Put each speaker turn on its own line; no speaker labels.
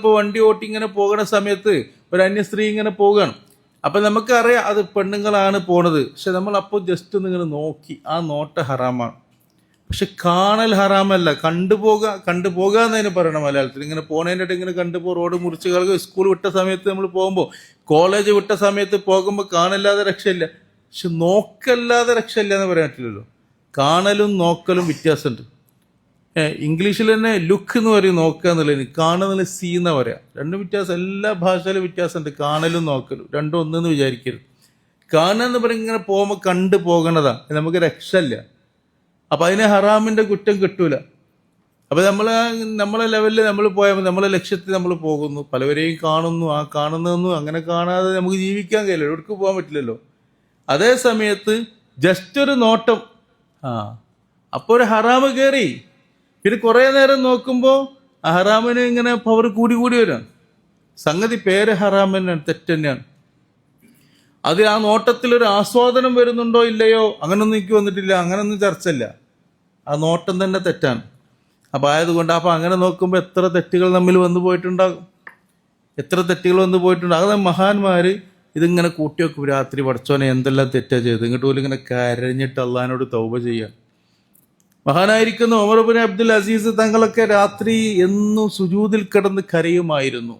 ഇപ്പോൾ വണ്ടി ഓട്ടി ഇങ്ങനെ പോകുന്ന സമയത്ത് ഒരു അന്യ സ്ത്രീ ഇങ്ങനെ പോവുകയാണ്. അപ്പം നമുക്കറിയാം അത് പെണ്ണുങ്ങളാണ് പോണത്. പക്ഷെ നമ്മൾ അപ്പോൾ ജസ്റ്റ് ഒന്ന് ഇങ്ങനെ നോക്കി, ആ നോട്ട ഹറാമാണ്. പക്ഷെ കാണൽ ഹറാമല്ല, കണ്ടുപോകുക എന്നതിന് പറയണം മലയാളത്തിൽ. ഇങ്ങനെ പോണതിൻ്റെ ഇടയിൽ ഇങ്ങനെ കണ്ടുപോ, റോഡ് മുറിച്ച് കളക. സ്കൂൾ വിട്ട സമയത്ത് നമ്മൾ പോകുമ്പോൾ, കോളേജ് വിട്ട സമയത്ത് പോകുമ്പോൾ കാണല്ലാതെ രക്ഷയില്ല. പക്ഷെ നോക്കല്ലാതെ രക്ഷയില്ല എന്ന് പറയാൻ പറ്റില്ലല്ലോ. കാണലും നോക്കലും വ്യത്യാസമുണ്ട്. ഇംഗ്ലീഷിൽ തന്നെ ലുക്ക് എന്ന് പറയും, നോക്കുക എന്നുള്ളതിന്. കാണുന്നതിൽ സീ എന്നാ പറയാം. രണ്ടും വ്യത്യാസം, എല്ലാ ഭാഷയിലും വ്യത്യാസമുണ്ട്. കാണലും നോക്കലും രണ്ടും ഒന്നെന്ന് വിചാരിക്കരുത്. കാണുക എന്ന് പറയും ഇങ്ങനെ പോകുമ്പോൾ കണ്ടു പോകണതാ, നമുക്ക് രക്ഷയില്ല. അപ്പം അതിന് ഹറാമിൻ്റെ കുറ്റം കിട്ടൂല. അപ്പം നമ്മളെ ലെവലിൽ നമ്മൾ പോയാൽ നമ്മളെ ലക്ഷ്യത്തിൽ നമ്മൾ പോകുന്നു, പലവരെയും കാണുന്നു. ആ കാണുന്നതൊന്നും അങ്ങനെ കാണാതെ നമുക്ക് ജീവിക്കാൻ കഴിയില്ല, എവിടേക്ക് പോകാൻ പറ്റില്ലല്ലോ. അതേ സമയത്ത് ജസ്റ്റ് ഒരു നോട്ടം, അപ്പോൾ ഒരു ഹറാമ് കയറി. പിന്നെ കുറേ നേരം നോക്കുമ്പോൾ ആ ഹറാമിന് ഇങ്ങനെ പവർ കൂടി വരാം. സംഗതി പേര് ഹറാം തന്നെയാണ്, തെറ്റ് തന്നെയാണ്. അത് ആ നോട്ടത്തിലൊരു ആസ്വാദനം വരുന്നുണ്ടോ ഇല്ലയോ അങ്ങനൊന്നും എനിക്ക് വന്നിട്ടില്ല, അങ്ങനൊന്നും ചർച്ചയില്ല. ആ നോട്ടം തന്നെ തെറ്റാണ്. അപ്പം ആയതുകൊണ്ട് അപ്പം അങ്ങനെ നോക്കുമ്പോൾ എത്ര തെറ്റുകൾ നമ്മിൽ വന്നു പോയിട്ടുണ്ടാകും, അത് മഹാന്മാർ ഇതിങ്ങനെ കൂട്ടി വെക്കും. രാത്രി പഠിച്ചോനെ എന്തെല്ലാം തെറ്റാ ചെയ്ത്, ഇങ്ങോട്ട് പോലും ഇങ്ങനെ കരഞ്ഞിട്ട് അള്ളഹാനോട് തൗബ ചെയ്യാൻ. മഹാനായിരിക്കുന്ന ഉമർ ഇബ്നു അബ്ദുൽ അസീസ് തങ്ങളൊക്കെ രാത്രി എന്നും സുജൂദിൽ കിടന്ന് കരയുമായിരുന്നു.